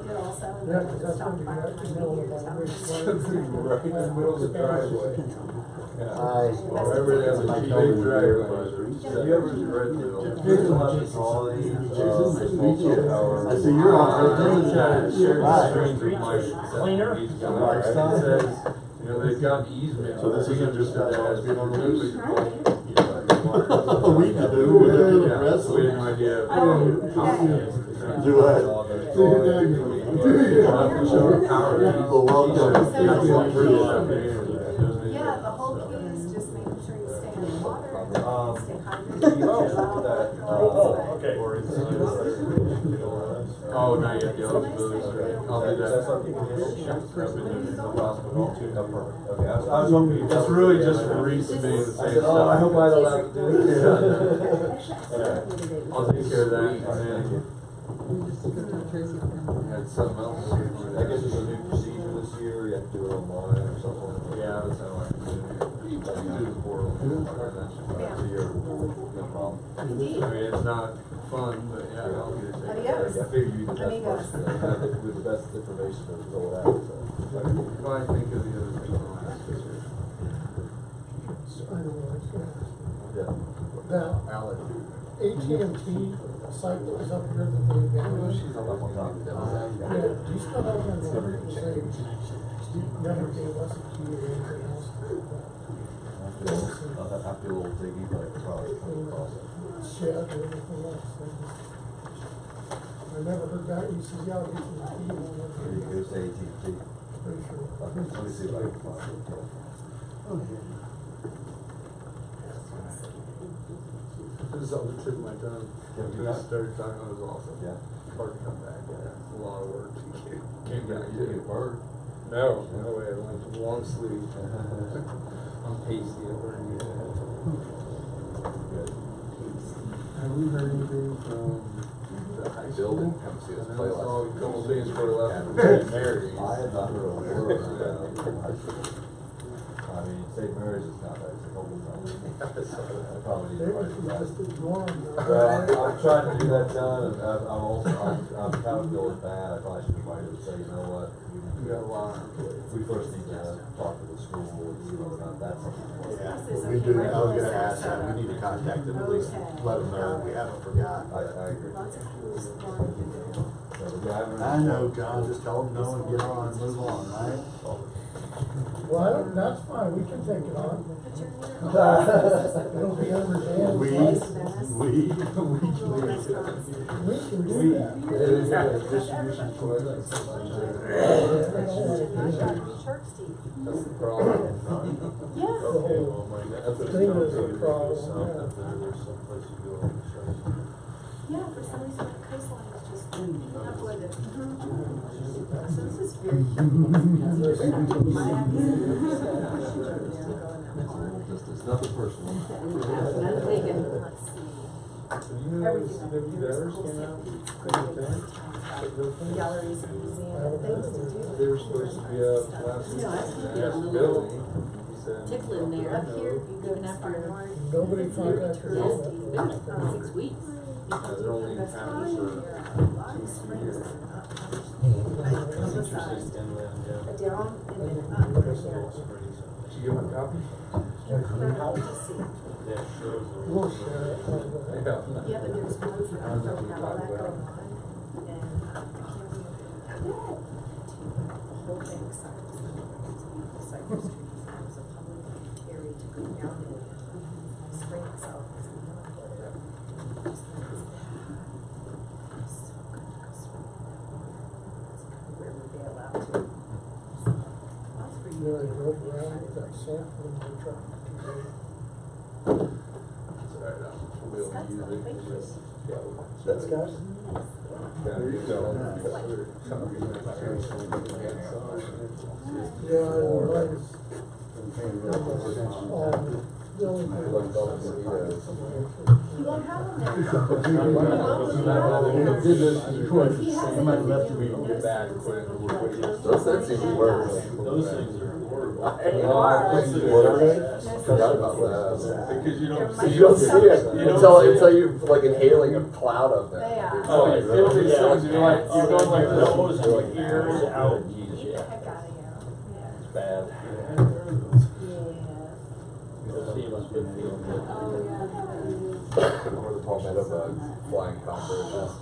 did also. Yeah, because that's when you got to know about which one. Right in the middle of the driveway. I Remember that was a big driveway. You ever read the I see you're on cleaner. It says, you know, they've got easement. So this isn't just that as we normally do. We We do. yeah, so we had no idea. Do what? Yeah, the whole key is just making sure you stay in the water, stay Okay. Oh, not yet, the other booze. I'll do that. That's really just for resubmitting the same stuff. I hope I don't have to do it. I'll take care of that, and then had something else. I guess it's a new procedure this year, you have to do it online or something. Yeah, that's how I do it. You do the portal. So you're no problem. I mean, it's not fun, but yeah, I'll get it taken care of. Adios. I figure you'd be the best Amigos. person, with the best information to fill it out, so. If I think of the other thing, I'll ask this year. Yeah. Now, AT&T site that was up here that they vanished. Yeah, do you still have that number to say, never gave us a key or anything else? I'll have to do a little diggy, but probably come across it. Shed or anything else. I never heard that. He says, yeah, I'll get you the key. It was AT&T. Pretty sure. Let me see if I can find it. This is all the tip of my tongue. Yeah, We started talking, it was awesome. Yeah. Hard to come back, yeah. A lot of work. Came back. You didn't get burned. No, no way, I went long sleeve. I'm pasty over here. Good. Have we heard anything from the high school? Building, come see us play last. Oh, a couple days before we left from St. Mary's. I have not heard a word about it. I mean, St. Mary's is not that, it's a couple of times. I probably need to write it back. Just ignore them. Well, I'm trying to do that, John, and I'm also, I'm kind of feeling bad, I probably should write it and say, you know what? We got a lot on our plate. We first need to talk to the school and see whether or not that's something. We do, I was gonna ask that, we need to contact them, at least let them know we haven't forgot. I agree. Lots of schools going to do. So, yeah, I know, John, just tell them no and get on and move on, right? Well, that's fine. We can take it on. But you're It'll be under Dan's We license. can do that. Distribution collector. Shark Steve. That's the problem. Yeah. Thing is a problem, Yeah, for some reason the coastline is just uploaded. So this is very It's nothing personal. Let's see. Galleries and museums, things to do. They were supposed to be up last week. Yes, building. He said. Tickling there. Up here, even after Nobody contacted us. 6 weeks. They're only in town for 2 years. That's interesting inland, yeah. down and then up. Did you get my copy? Yeah, sure. We'll share it. Yeah, but there's one for all that going on. And the whole thing Cypress trees, it was a public area to go down and spring itself. You know, they drove around with that sample in their truck. It's alright, we'll be able to use it. That's good. Yeah, it was. The only thing. Like all the mosquitoes. You won't have them there. He has I might have left it. we can get back quick. Those things seem worse. Those things are horrible. They are. What are they? Forgot about that. Because you don't They're see. You don't see it You don't until see it. you're like inhaling a cloud of them. They are. It's Oh, like- you feel these yeah. things, you're like, you're going like Yeah. nose and your ears out. Get the heck out of here. Yeah. Bad. Yeah. You'll see it must be feeling good. Oh, yeah. Or the palmetto bugs, flying cockroaches.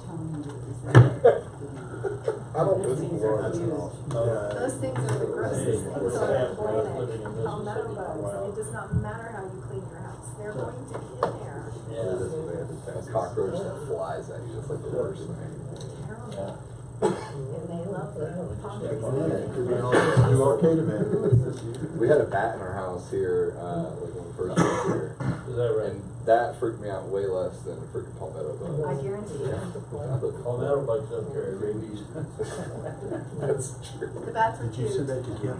I don't live in Florida at all. Those things are the grossest things on the planet. Palmetto bugs. It does not matter how you clean your house. They're going to be in there. A cockroach that flies at you, that's like the worst thing. Terrible. And they love the palm trees. You okay to man? We had a bat in our house here, like when we first moved here. Is that right? And that freaked me out way less than a freaking palmetto I bug. guarantee you. Palmetto bugs don't carry rabies. That's true. The bats are Did you say cute. that to Kim?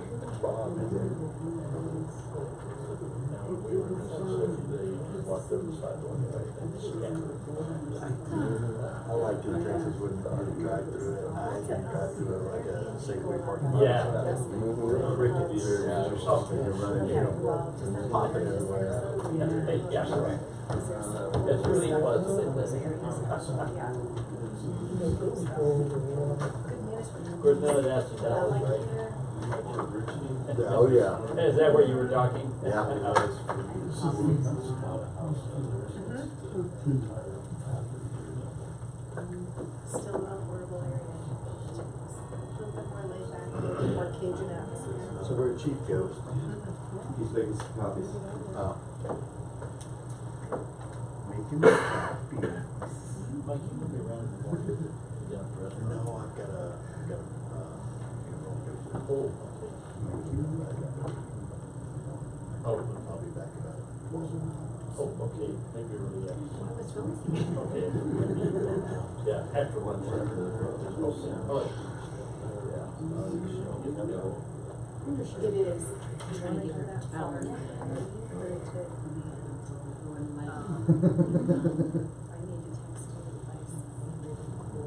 I like to Texas wouldn't drive through it. I can drive through it like a Safeway parking lot. Yeah. Crickets or something, you're running, you know, popping everywhere. Yeah. It's really was. Yeah. Of course, none of that's in I Dallas, like right? it here. Oh, yeah. Is that where you were talking? Yeah. Still an affordable area. A little bit more laid back, more Cajun atmosphere. So where Chief goes. He's making some copies. Oh. Making coffee. Mike, you can be around the corner. Yeah, for us. No, I've got a funeral visit. Oh, Oh, I'll be back about 12 hours. oh, okay, maybe really, yeah. What's wrong? Okay. Yeah, after lunch. Oh. It is. Trying to get that far. Very good. I need to text you advice.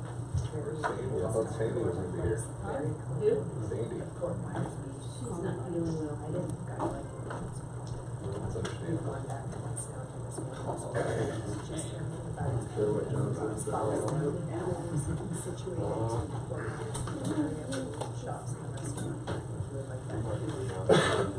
I thought Sandy was gonna be here. Who? Sandy. She's not feeling well. I didn't go like it. That's understandable. Gone back once now to this one. Just thinking about it. Situated. Shops and restaurants. Like that.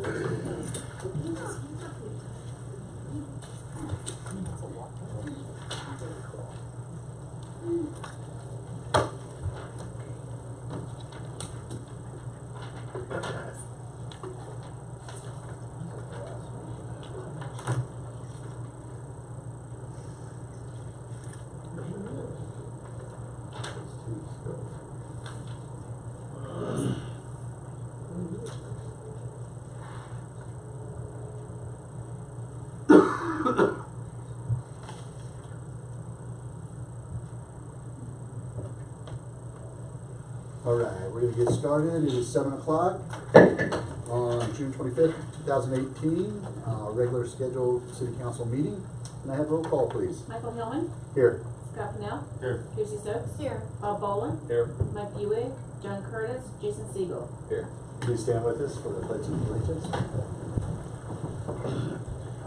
All right, we're gonna get started. It is 7 o'clock on June 25th, 2018, regular scheduled city council meeting. Can I have roll call, please? Michael Hillman, Here. Scott Pennell, Here. Tracy Stokes, Here. Bob Boland, Here. Mike Buick, John Curtis, Jason Siegel. Here. Please stand with us for the pledge of allegiance.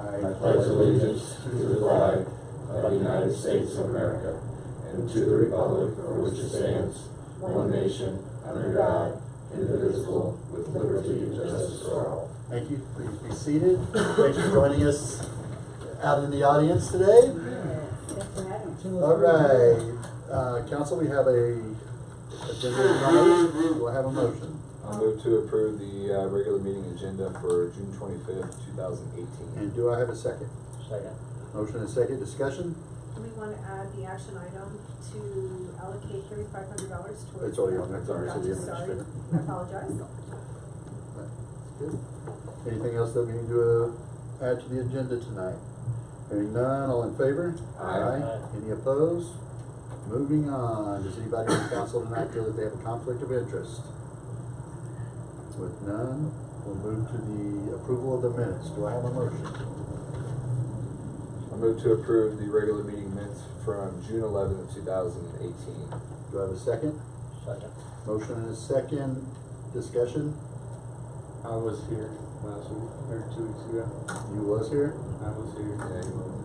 I pledge allegiance to the flag of the United States of America and to the republic for which it stands, one nation, under God, indivisible, with liberty and justice for all. Thank you. Please be seated. Thanks for joining us out in the audience today. All right, council, we have a agenda in front of us. Do I have a motion? I'll move to approve the regular meeting agenda for June 25th, 2018. And do I have a second? Second. Motion and second. Discussion? Do we want to add the action item to allocate $3,500 towards? It's already on there. Gotcha, Sorry, sorry. I apologize. That's good. Anything else that we need to add to the agenda tonight? Hearing none, all in favor? Aye. Any opposed? Moving on. Does anybody on council tonight feel that they have a conflict of interest? With none, We'll move to the approval of the minutes. Do I have a motion? I move to approve the regular meeting minutes from June 11th, 2018. Do I have a second? Second. Motion and a second. Discussion? I was here last week, or 2 weeks ago. You was here? I was here. Yeah, you were.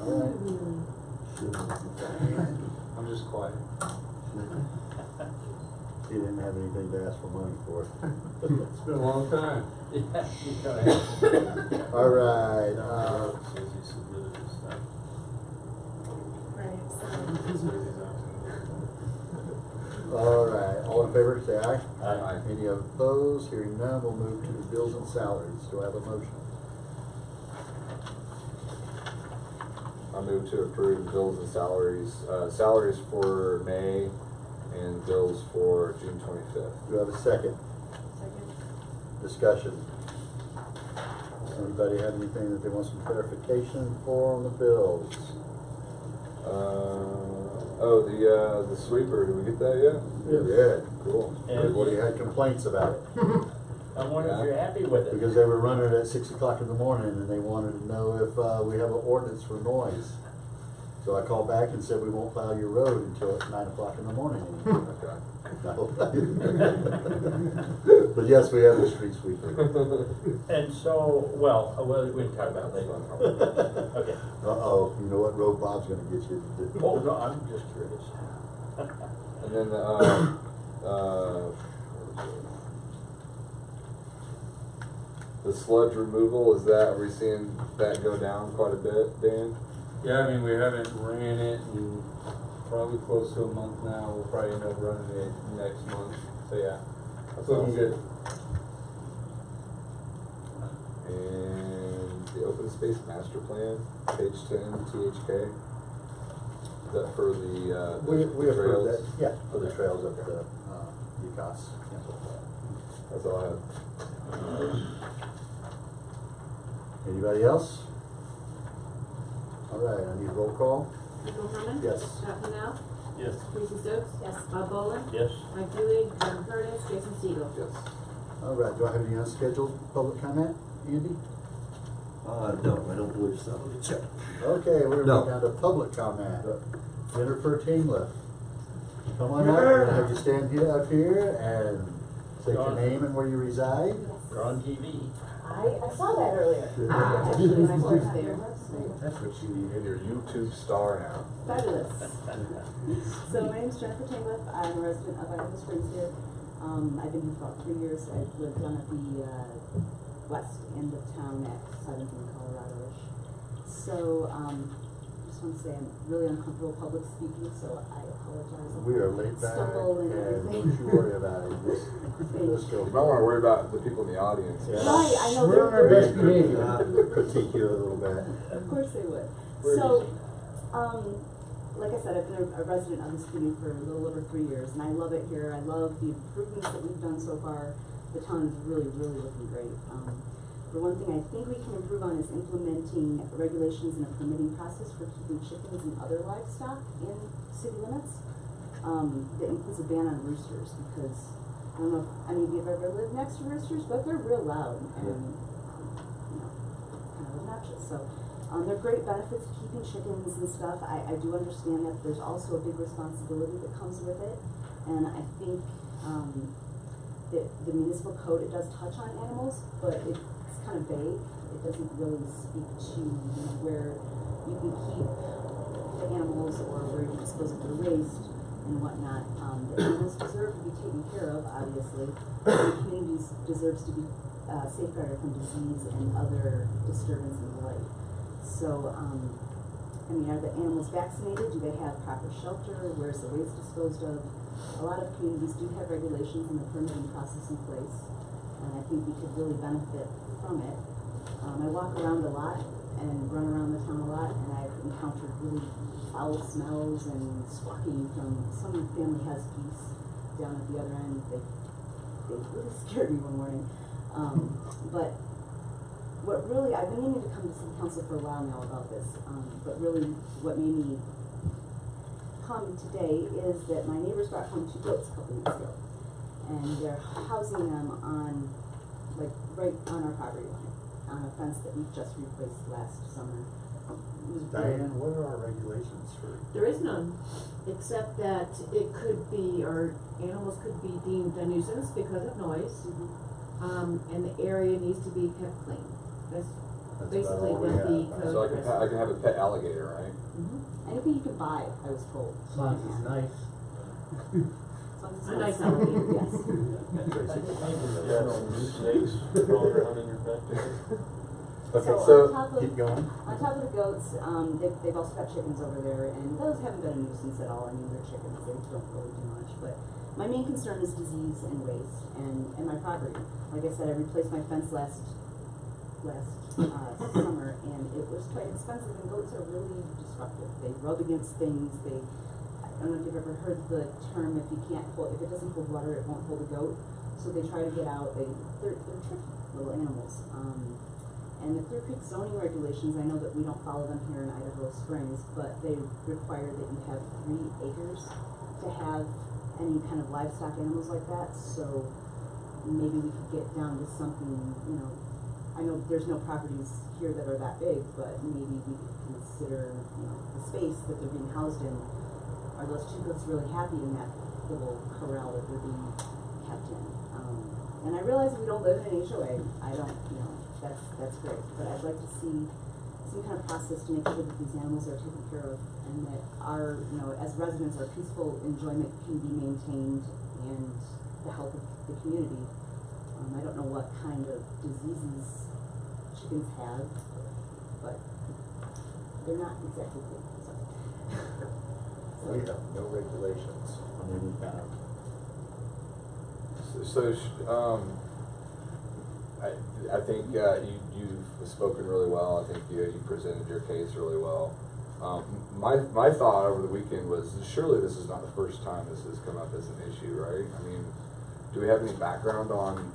All right. I'm just quiet. He didn't have anything to ask for money for. It's been a long time. Yeah, you gotta have. All right, Says he submitted his stuff. Right, Says he's all right. All in favor, say aye. Aye. Any opposed? Hearing none, we'll move to the bills and salaries. Do I have a motion? I move to approve bills and salaries, salaries for May and bills for June 25th. Do I have a second? Second. Discussion. Anybody have anything that they want some clarification for on the bills? The sweeper, did we get that yet? Yeah, cool. And- Everybody had complaints about it. I wonder if you're happy with it. Because they were running at 6 o'clock in the morning and they wanted to know if, we have an ordinance for noise. So I called back and said, we won't plow your road until it's 9 o'clock in the morning. Okay. No. But yes, we have a street sweeper. And so, well, we can talk about it later. Okay. Uh-oh, you know what road Bob's gonna get you to do. Oh, no, I'm just curious. And then the sludge removal, are we seeing that go down quite a bit, Dan? Yeah, I mean, we haven't ran it in probably close to a month now. We'll probably end up running it next month. So yeah, it's looking good. And the open space master plan, page 10, THK. Is that for the We approved trails? that, yeah, for the trails up the, UCAS. That's all I have. Anybody else? All right, I need roll call. Michael Herman? Yes. Scott Canal? Yes. Tracy Stokes? Yes. Bob Boland? Yes. Mike Dooley? John Curtis? Jason Segel? Yes. All right, do I have any unscheduled public comment, Andy? No, I don't believe so. Let me check. Okay, we're No. down to public comment. Jennifer Tingler. Come on up, we're gonna have you stand here up here and say your name and where you reside. You're on TV. I saw that earlier. Actually, when I worked there. That's what you need. You're a YouTube star now. Fabulous. So my name's Jennifer Tingliff. I'm a resident of Idaho Springs here. I've been here for about 3 years. I've lived on at the west end of town at 7th and Colorado-ish. So just want to say I'm really uncomfortable public speaking, so I apologize. We are laid back Stumble and and everything. don't you worry about it. Just go. You might want to worry about the people in the audience. Yeah. Right, I know. We're on our they're- best behavior. Critique you a little bit. Of course they would. Where So, is like I said, I've been a resident of this community for a little over 3 years, and I love it here. I love the improvements that we've done so far. The town is really, really looking great. For one thing, I think we can improve on is implementing regulations and a permitting process for keeping chickens and other livestock in city limits. That includes a ban on roosters, because I don't know if any of you have ever lived next to roosters, but they're real loud and, you know, kind of obnoxious. So, there are great benefits to keeping chickens and stuff. I do understand that there's also a big responsibility that comes with it, and I think that the municipal code, it does touch on animals, but it's kind of vague. It doesn't really speak to, you know, where you can keep the animals or where you dispose of the waste and whatnot. The animals deserve to be taken care of, obviously. The community deserves to be safeguarded from disease and other disturbance in life. So, I mean, are the animals vaccinated? Do they have proper shelter? Where's the waste disposed of? A lot of communities do have regulations and a permitting process in place, and I think we could really benefit from it. I walk around a lot and run around the town a lot, and I've encountered really foul smells and squawking from some family has geese down at the other end. They really scared me one morning. But what really, I've been meaning to come to city council for a while now about this, but really what made me come today is that my neighbors brought home 2 goats a couple weeks ago. and they're housing them on, like, right on our property line, on a fence that we just replaced last summer. It was really- Diane, what are our regulations for? There is none, except that it could be, or animals could be deemed a nuisance because of noise, and the area needs to be kept clean. That's That's basically about all we what the have. code. So I can have a pet alligator, right? Anything you can buy, I was told. As long as it's nice. As long as it's A nice nice. alligator. Yes. Snakes crawling around in your back there. Okay, So so, on top of- keep going. On top of the goats, they've also got chickens over there, and those haven't been a nuisance at all. I mean, they're chickens, they don't really do much, but my main concern is disease and waste and my property. Like I said, I replaced my fence last summer, and it was quite expensive, and goats are really destructive. They rub against things, I don't know if you've ever heard the term, if it doesn't hold water, it won't hold a goat. So they try to get out, they're tricky little animals. And the Clear Creek zoning regulations, I know that we don't follow them here in Idaho Springs, but they require that you have 3 acres to have any kind of livestock animals like that. So maybe we could get down to something, I know there's no properties here that are that big, but maybe we could consider, the space that they're being housed in. Are those 2 goats really happy in that little corral that they're being kept in? And I realize we don't live in an HOA. I don't, that's great, but I'd like to see some kind of process to make sure that these animals are taken care of, and that our, as residents, our peaceful enjoyment can be maintained, and the health of the community. I don't know what kind of diseases chickens have, but they're not exactly good, We have no regulations on any kind of. I think you've spoken really well. I think you presented your case really well. My thought over the weekend was surely this is not the first time this has come up as an issue, right? I mean, do we have any background on?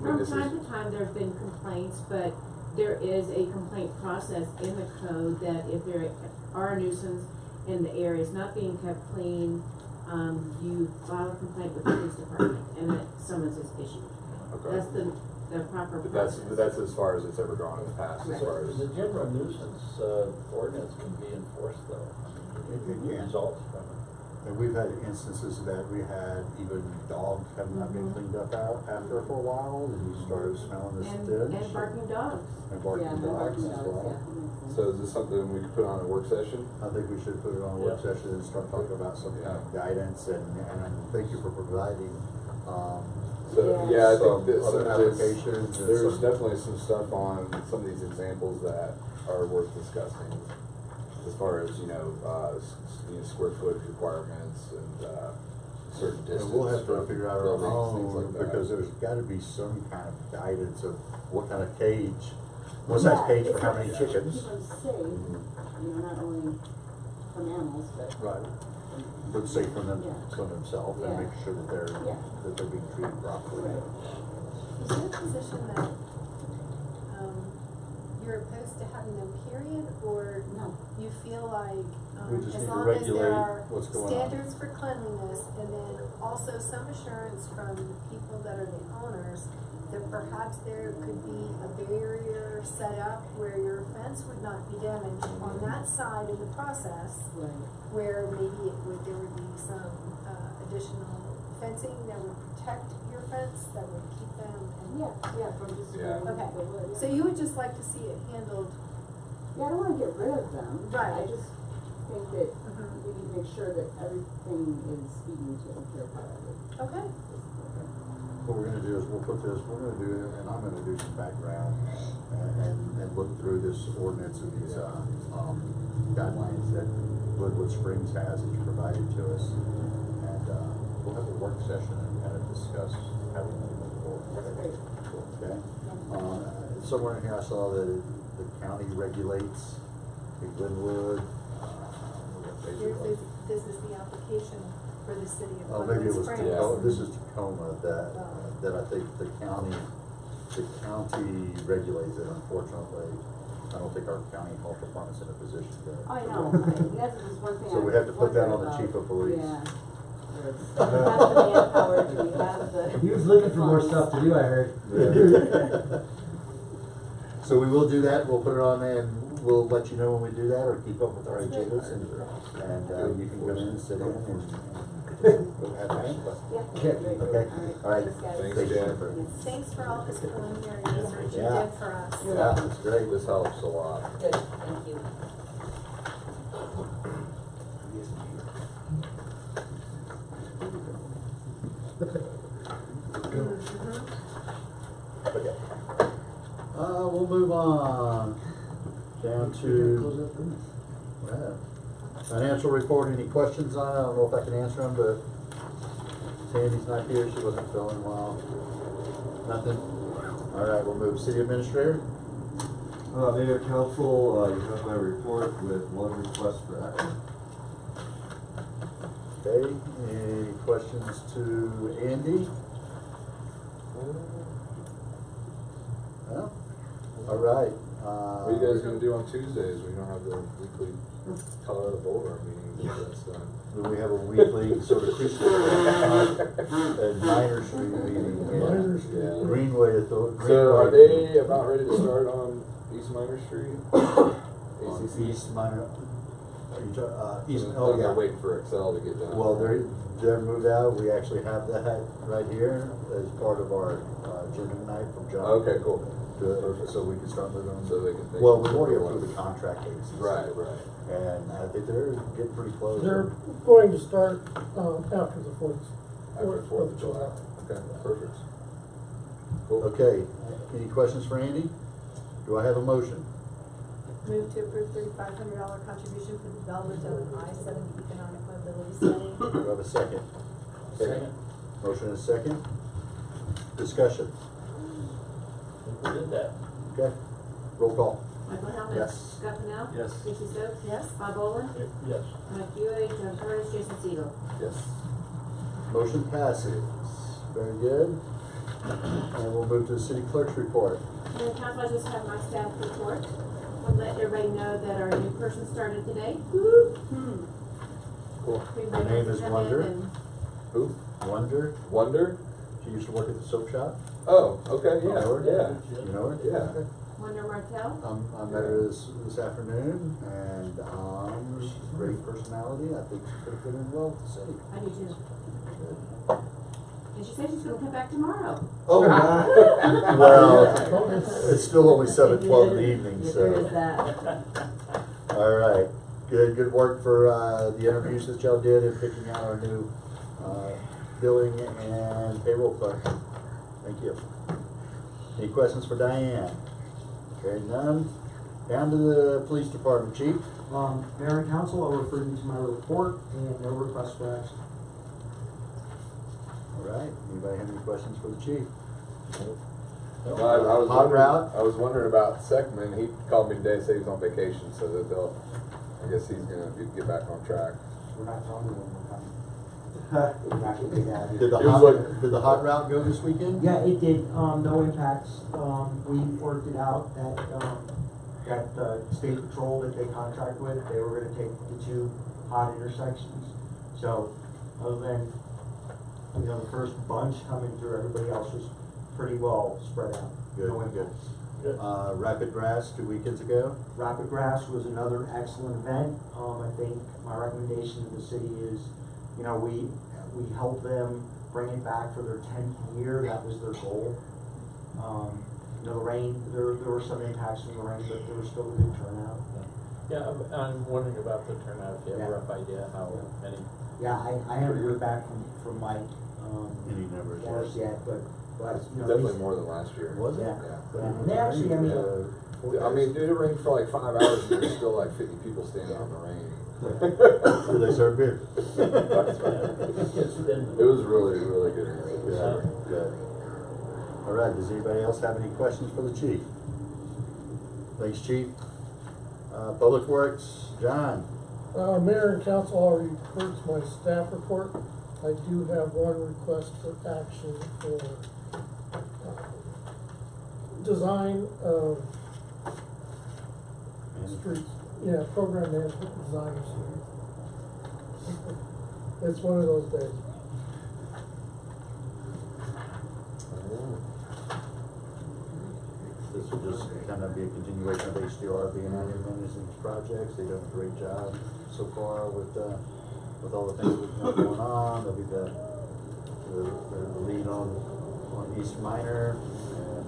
From time to time, there have been complaints, but there is a complaint process in the code that if there are a nuisance and the area is not being kept clean, you file a complaint with the police department, and that summons is issued. Okay. That's the proper But process. that's as far as it's ever gone in the past, as far as. The general nuisance ordinance can be enforced though. It can. Results from it. And we've had instances of that. We had even dogs have not been cleaned up out after for a while, and you started smelling the stench. And barking dogs. And barking Yeah, dogs barking as dogs, well. yeah. So is this something we could put on a work session? I think we should put it on a work Yeah. session and start talking about some kind of guidance, and thank you for providing, So, yeah, I think that Other applications and there's some- definitely some stuff on some of these examples that are worth discussing. As far as, square footage requirements and, certain distance. and we'll have to from figure out our buildings, things own, like that. because there's gotta be some kind of guidance of what kind of cage, what size cage for how many chickens. Keep them safe, not only from animals, but. Right. But safe from them, Yeah. from themselves, and Yeah. make sure that Yeah. they're being treated properly. Right. Is your position that, you're opposed to having them period, or No. you feel like, We just as need to long as regulate there are what's going on. standards for cleanliness, and then also some assurance from people that are the owners, that perhaps there could be a barrier set up where your fence would not be damaged on that side of the process, Right. where maybe there would be some additional fencing that would protect your fence, that would keep them and. Yeah, from just. Yeah. Okay, the wood, so you would just like to see it handled. Yeah, I don't wanna get rid of them. Right. I just think that we need to make sure that everything is being taken care of properly. Okay. What we're gonna do is we're gonna do, and I'm gonna do some background and look through this ordinance and these, guidelines that Glenwood Springs has that you provided to us. And, we'll have a work session and kind of discuss how we move forward. That's great. Okay? Somewhere in here I saw that the county regulates in Glenwood, This is the application for the city of oh, maybe it Glenwood was Springs. Tacoma, this is Tacoma, that I think the county regulates it. Unfortunately, I don't think our county health department's in a position to. I know, that was one thing. So we have to put that on the chief of police. Yeah. We have the manpower, we have the. He was looking for more stuff to do, I heard. So we will do that, we'll put it on and we'll let you know when we do that, or keep up with our agendas, and you can come in and sit in and we'll have our input. Yeah. Okay. Okay, all right. Thanks, guys. Thanks, Jennifer. Thanks for all this preliminary research you Yeah. did for us. Yeah, that's great. This helps a lot. Good, thank you. Okay. We'll move on down to, financial report. Any questions on it? I don't know if I can answer them, but Sandy's not here, she wasn't feeling well. Nothing? All right, we'll move. City administrator? Mayor, council, you have my report with one request for action. Okay, any questions to Andy? No? All right. What are you guys gonna do on Tuesdays? We don't have the weekly Colorado Boulevard meeting, that's done. We have a weekly sort of Minor Street meeting. Minor Street. Yeah. Greenway Authority. So are they about ready to start on East Minor Street? On ACC? East Minor, are you talking, East, Oh, oh yeah. waiting for Excel to get done. Well, they're moved out. We actually have that right here as part of our agenda tonight from John. Okay, cool. Good, so we can start moving on. So they can. Well, we've already approved the contract dates. Right, right. And I think they're getting pretty close. They're going to start, after the Fourth After of July. Okay, perfect. Cool. Okay, any questions for Andy? Do I have a motion? Move to approve $3,500 contribution for the development of an I-70 economic mobility study. Do I have a second? Second. Motion and a second. Discussion. We did that. Okay, roll call. Michael Hellman. Yes. Scott Pennell. Yes. Tracy Stokes. Yes. Bob Boland. Yes. Mike Buick, John Curtis, Jason Segel. Yes. Motion passes. Very good. And we'll move to the city clerk's report. And council, I just have my staff report. I'll let everybody know that our new person started today. Woo! Cool. Her name is Wonder. Who? Wonder. Wonder? She used to work at the soap shop. Oh, okay, You know her? yeah. You know her? Yeah. Okay. Wonder Martell. I met her this afternoon, and she's a great personality. I think she's gonna fit in well with the city. I do too. And she said she's gonna come back tomorrow. Oh, well, it's still only 7:12 in the evening, There is so. that. All right, good work for the interviews that y'all did in picking out our new billing and payroll clerk. Thank you. Any questions for Diane? Okay, none. Down to the police department, chief. Mayor and council, I'll refer you to my report and no request for action. All right, anybody have any questions for the chief? No, I was Hot wondering, route? I was wondering about Seckman. He called me today, said he's on vacation, so that I guess he's gonna get back on track. We're not telling you when we're coming. We're not gonna do that. Did the hot route go this weekend? Yeah, it did, no impacts, we worked it out that, state patrol that they contract with, they were gonna take the two hot intersections. So, other than, the first bunch coming through, everybody else was pretty well spread out. Good, No good. impacts. Rapid Grass 2 weekends ago. Rapid Grass was another excellent event. I think my recommendation to the city is, we helped them bring it back for their 10th year. That was their goal. The rain, there were some impacts from the rain, but there was still a good turnout. Yeah, I'm wondering about the turnout, if you have a Yeah. rough idea how many. Yeah, I haven't heard back from Mike, Any numbers Morris yet, but, Definitely more than last year. Was it? Yeah. And they actually, I mean, dude, it rained for like 5 hours and there's still like 50 people standing out in the rain. Do they serve beer? It was really, really good. Yeah, good. All right, does anybody else have any questions for the chief? Thanks, chief. Public Works, John. Mayor and council already heard my staff report. I do have one request for action for design of streets. Yeah, program management design of streets. It's one of those days. This will just kind of be a continuation of HDR being out here managing these projects. They've done a great job so far with all the things we've got going on. They'll be the lead on East Minor, and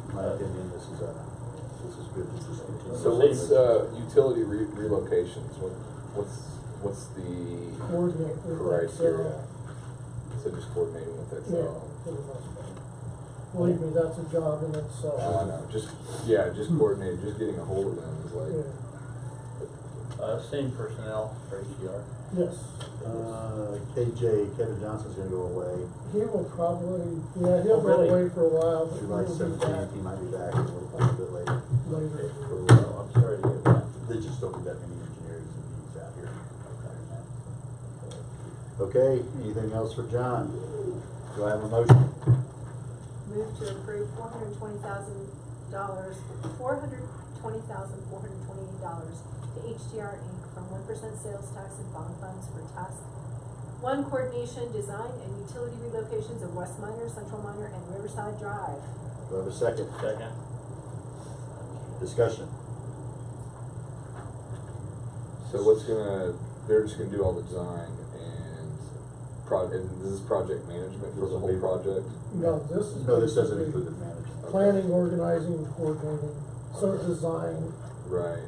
in my opinion, this is good. This is continuing. So what's utility relocations? What's the Coordinate with criteria? Excel. So just coordinating with Yeah, Excel. for the most part. Believe me, that's a job in itself. Oh, no, just coordinating, just getting a hold of them is like. Yeah. Same personnel for HDR. Yes. KJ, Kevin Johnson's gonna go away. He will probably, yeah, he'll Oh, go really? away for a while, but July he'll be 17th, back he might be back a little bit later. later. Oh, I'm sorry to hear that. They just don't do that many engineers and needs out here. Okay, anything else for John? Do I have a motion? Move to approve $420,000 to HDR Inc. from 1% sales tax and bond funds for task 1 coordination, design, and utility relocations of West Minor, Central Minor, and Riverside Drive. Do I have a second? Second. Discussion. So they're just gonna do all the design and this is project management for the whole project? No, this is. No, this doesn't basically include the management. planning, organizing, coordinating, so design Right.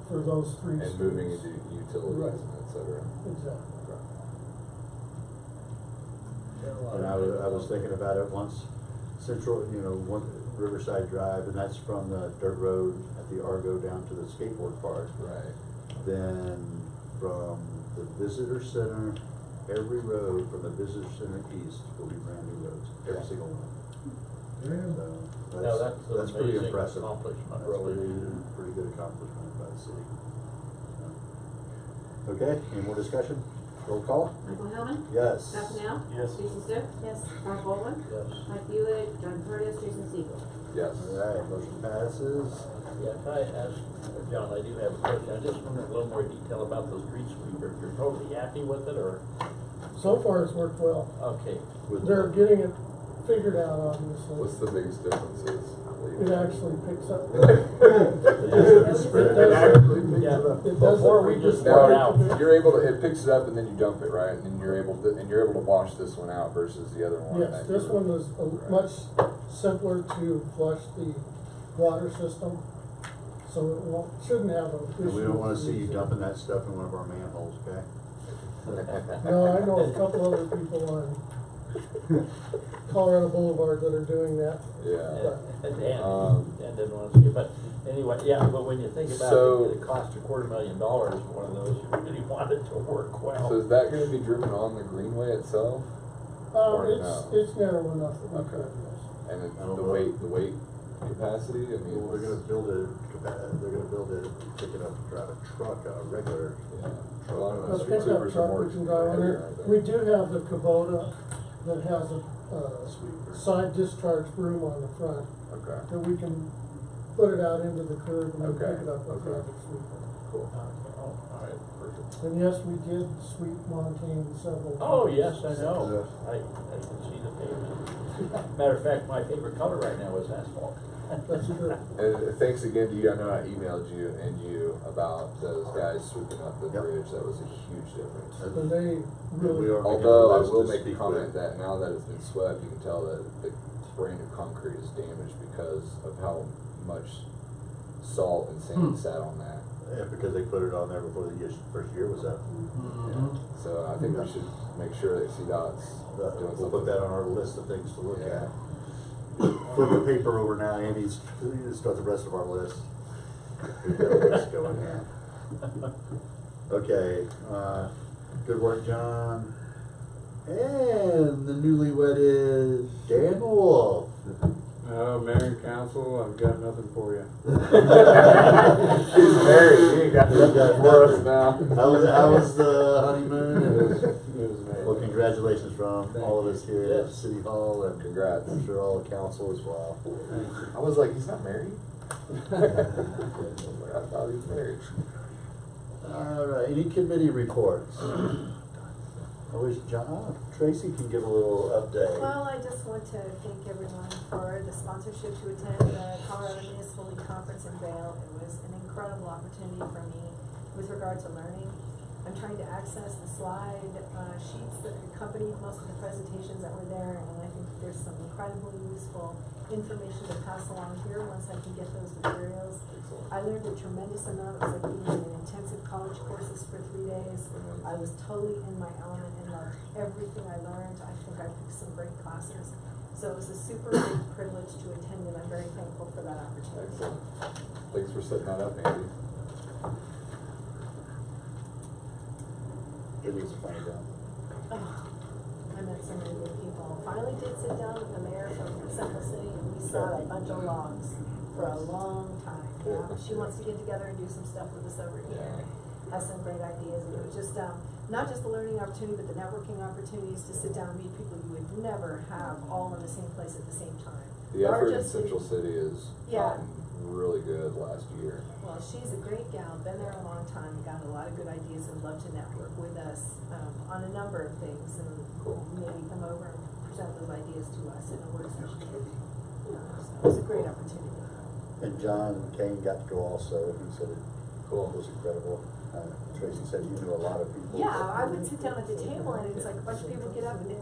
for those three. And moving streets. into utilities Right. and et cetera. Exactly. And I was thinking about it once, Central, one Riverside Drive, and that's from the dirt road at the Argo down to the skateboard park. Right. Then from the visitor center, every road from the visitor center east will be brand new roads, every single one. So Now, that's an that's pretty amazing impressive. accomplishment, That's really. pretty good accomplishment by the city. Okay, any more discussion? Roll call? Michael Hillman? Yes. Scott Pennell? Yes. Jason Stick? Yes. Mark Baldwin? Yes. Mike Buick, John Curtis, Jason Siegel. Yes. All right, motion passes. Yeah, can I ask, John, I do have a question. I just wonder a little more detail about those street sweepers. You're totally happy with it, or? So far, it's worked well. Okay. They're getting it figured out, obviously. What's the biggest differences? It actually picks up. Yeah, It before doesn't- we just throw it out. Now, it picks it up and then you dump it, right? And then you're able to wash this one out versus the other one. Yes, that this you- one is much simpler to flush the water system, so it shouldn't have an issue. And we don't wanna see you dumping that stuff in one of our manholes, okay? No, I know a couple other people on Colorado Boulevard that are doing that. Yeah. Dan didn't want to see it, but anyway, yeah, but when you think about So- it, it cost $250,000 for one of those, you really want it to work well. So is that gonna be driven on the greenway itself? Or no? It's narrow enough that we Okay. could, yes. And I then don't the know. weight capacity? I mean, Well, they're gonna build it, pick it up, drive a truck, a regular Yeah. truck. Well, I don't know, A street pickup sweepers are truck more we can drive on heavier, there. aren't they? We do have the Kubota that has a side discharge broom on the front, Okay. that we can put it out into the curb and then Okay, pick it up with the okay. other sweeper. Cool. Oh, all right, perfect. And yes, we did sweep Montane several times. Oh, yes, I know. I can see the pavement. Matter of fact, my favorite color right now is asphalt. That's true. And thanks again to you. I know I emailed you about those guys sweeping up the Yep. bridge. That was a huge difference. And they really. We are making Although a I list will to make a speak comment with. that now that it's been swept, you can tell that the brand new concrete is damaged because of how much salt and sand sat on that. Yeah, because they put it on there before the first year was up. So I think we should make sure that CDOT's doing something. We'll put that on our list of things to look Yeah. at. Flip the paper over now, Andy's, start the rest of our list. We've got a list going here. Okay, good work, John. And the newly wedded Dan Wolf. Oh, Mayor and Council, I've got nothing for you. He's married. He ain't got nothing for us now. How was the honeymoon? It was amazing. Well, congratulations from all of us here at Yes. City Hall, and Congrats. I'm sure all the council as well. I was like, he's not married? I thought he was married. All right, any committee reports? I wish Tracy can give a little update. Well, I just want to thank everyone for the sponsorship to attend the Colorado Municipal League Conference in Vail. It was an incredible opportunity for me with regard to learning. I'm trying to access the slide sheets that accompanied most of the presentations that were there, and I think there's some incredibly useful information to pass along here once I can get those materials. I learned a tremendous amount. It was like being in intensive college courses for 3 days. I was totally in my element and loved everything I learned. I think I picked some great classes. So it was a super big privilege to attend, and I'm very thankful for that opportunity. Excellent. Thanks for setting that up, Andy. It was a funny job. Oh, I met so many good people. Finally did sit down with the mayor from Central City, and we saw a bunch of logs for a long time. She wants to get together and do some stuff with us over here. Has some great ideas, and it was just not just the learning opportunity, but the networking opportunities to sit down and meet people you would never have all in the same place at the same time. The effort in Central City is Yeah. really good last year. Well, she's a great gal, been there a long time, got a lot of good ideas, and love to network with us on a number of things, and maybe come over and present those ideas to us in a work session. So it was a great opportunity. And John Kane got to go also. He said it was incredible. Tracy said you knew a lot of people. Yeah, I would sit down at the table, and it's like a bunch of people get up, and it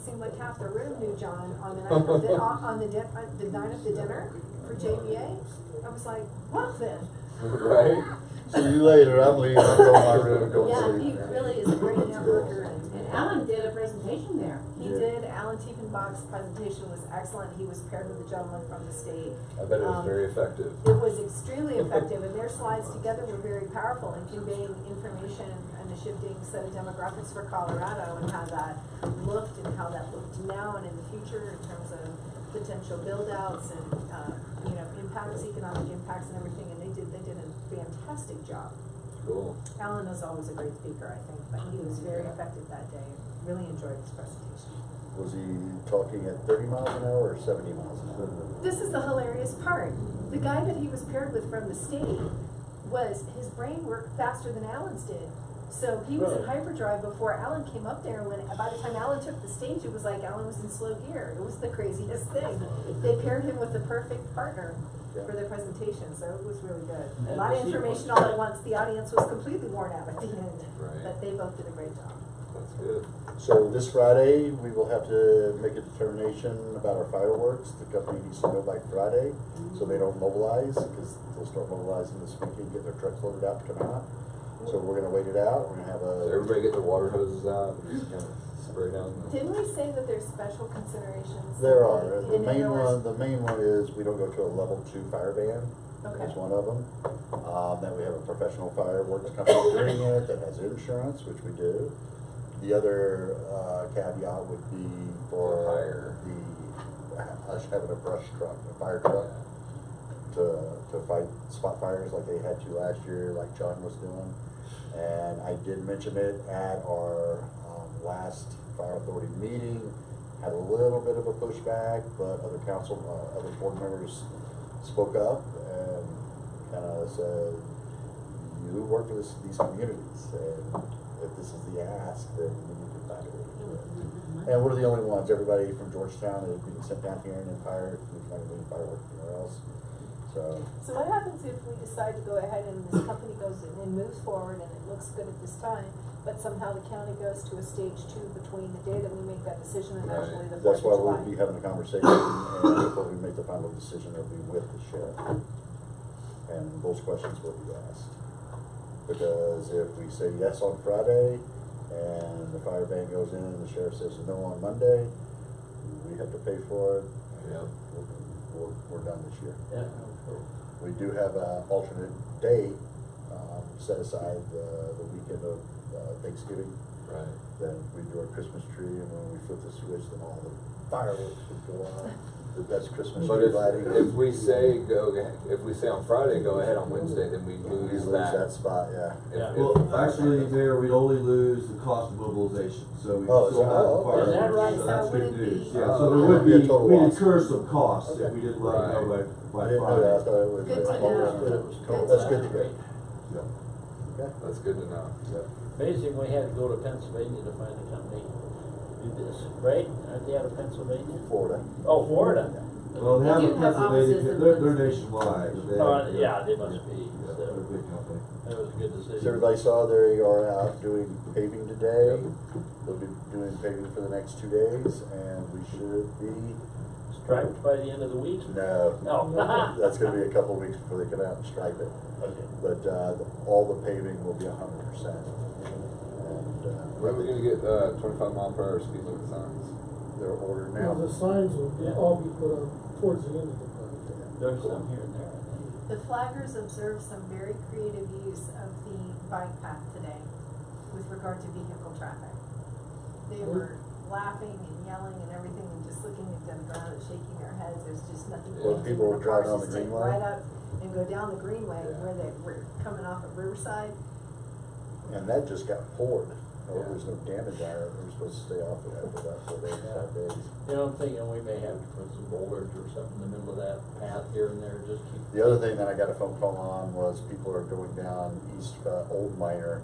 seemed like half the room knew John on the night of the night of the dinner for JVA. I was like, well then. Right. See you later. I'm leaving. I'm going to my room. Go Yeah, sleep. he really is a great networker. And Alan did a presentation there. He did. Alan Tiefenbach's presentation was excellent. He was paired with a gentleman from the state. I bet it was very effective. It was extremely effective, and their slides together were very powerful in conveying information and the shifting set of demographics for Colorado and how that looked and how that looked now and in the future in terms of potential build-outs and impacts, economic impacts and everything. And they did a fantastic job. Cool. Alan was always a great speaker, I think, but he was very effective that day. Really enjoyed his presentation. Was he talking at 30 miles an hour or 70 miles an hour? This is the hilarious part. The guy that he was paired with from the state his brain worked faster than Alan's did. So he was in hyperdrive before Alan came up there. When by the time Alan took the stage, it was like Alan was in slow gear. It was the craziest thing. They paired him with the perfect partner for the presentation, so it was really good. A lot of information all at once. The audience was completely worn out at the end, but they both did a great job. That's good. So this Friday, we will have to make a determination about our fireworks. The company needs to know by Friday, so they don't mobilize, because they'll start mobilizing this weekend, get their trucks loaded out to come out. So we're gonna wait it out. We're gonna have So everybody get their water hoses out and just kind of spray down. Didn't we say that there's special considerations? There are. The In main other words- one is we don't go to a level 2 fire ban. Okay. That's one of them. Then we have a professional fireworks company doing it that has insurance, which we do. The other caveat would be for us having a brush truck, a fire truck, to fight spot fires like they had to last year, like John was doing. And I did mention it at our last fire authority meeting. Had a little bit of a pushback, but other board members spoke up and kind of said, you work for these communities, and if this is the ask, then we need to find a way to do it. And we're the only ones. Everybody from Georgetown is being sent down here and then fired. We're not doing fireworks anywhere else. So what happens if we decide to go ahead and this company goes in and moves forward and it looks good at this time, but somehow the county goes to a stage 2 between the day that we make that decision and actually the 4th of July? That's why we'll be having a conversation, and before we make the final decision, it'll be with the sheriff. And those questions will be asked. Because if we say yes on Friday, and the fire ban goes in, and the sheriff says no on Monday, we have to pay for it. Yeah. We're done this year. Yeah. We do have an alternate date set aside the weekend of Thanksgiving. Right. Then we do our Christmas tree, and when we flip the switch, then all the fireworks would go on. That's Christmas But tree lighting. if we say on Friday, go ahead on Wednesday, then we lose that spot, yeah. Well, actually, Mayor, we'd only lose the cost of mobilization, so we Oh, still have the fire. Is that right? So that's So good would it news, be- yeah, so there would be, a total we'd loss. incur some costs if Okay. we didn't let it go I by didn't know that. I Friday. thought it was. Good to I know. understood it was cold. That's good to hear. Yeah. Okay. That's good to know. Amazing, we had to go to Pennsylvania to find a company to do this, right? Aren't they out of Pennsylvania? Florida. Oh, Florida. Well, they have They a do have Pennsylvania, offices in they're nationwide. But they have, Yeah, they must be. Yeah, they're a big company. That was a good decision. So everybody saw they are out doing paving today. They'll be doing paving for the next 2 days, and we should be, Striped by the end of the week? no, No. that's gonna be a couple of weeks before they come out and stripe it. Okay. But, all the paving will be 100%. And, When are we gonna get 25-mile-per-hour speed limit signs? they're ordered Now, now. the signs will all be put up towards the end of the project. There's some here and there, I think. The flaggers observed some very creative use of the bike path today with regard to vehicle traffic. They were laughing and yelling and everything and just looking at the ground and shaking their heads. There's just nothing. Well, they can do. people were And the cars driving on the just take Greenway? right up and go down the Greenway Yeah. where they were coming off of Riverside. And that just got poured. Oh, there's no damage on it. We're supposed to stay off of that for about 4 days, 5 days. You know, I'm thinking we may have to put some boulders or something in the middle of that path here and there, just keep. The other thing that I got a phone call on was people are going down East Old Miner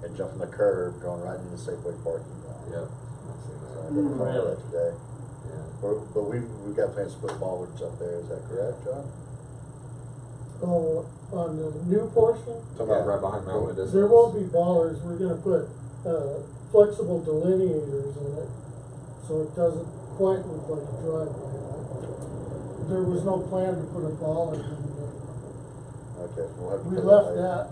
and jumping the curb, going right into Safeway parking lot. Yep. I've seen So I that. got a call on that today. Yeah. But we've got plans to put bollards up there, is that correct, John? Oh, on the new portion, Talking about right behind Mount Medicinal. there won't be bollards, we're gonna put, flexible delineators in it, so it doesn't quite look like a driveway. There was no plan to put a bollard in Okay, we'll have to. We put left later. that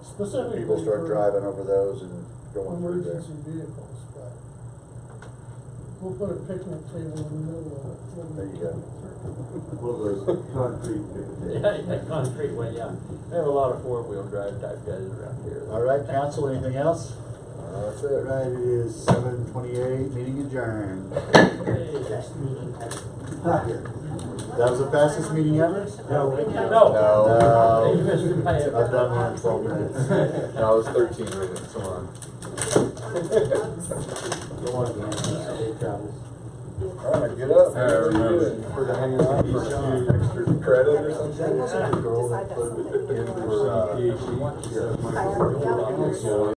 specifically People start for driving over those and going through there. emergency vehicles, but we'll put a picnic table in the middle of it. There you go. One of those concrete picnic Yeah, yeah, concrete way, yeah. We have a lot of four-wheel drive type guys around here. All right, council, anything else? That's All it. right, it is 7:28, meeting adjourned. That was the fastest meeting ever? No. No. You missed it by a- I've done one in 12 minutes. No, it was 13 minutes. Come on. All right, get up. I remember. For hanging out for a few extra credit or something. Decide that's something you want. PhD. Hire me out.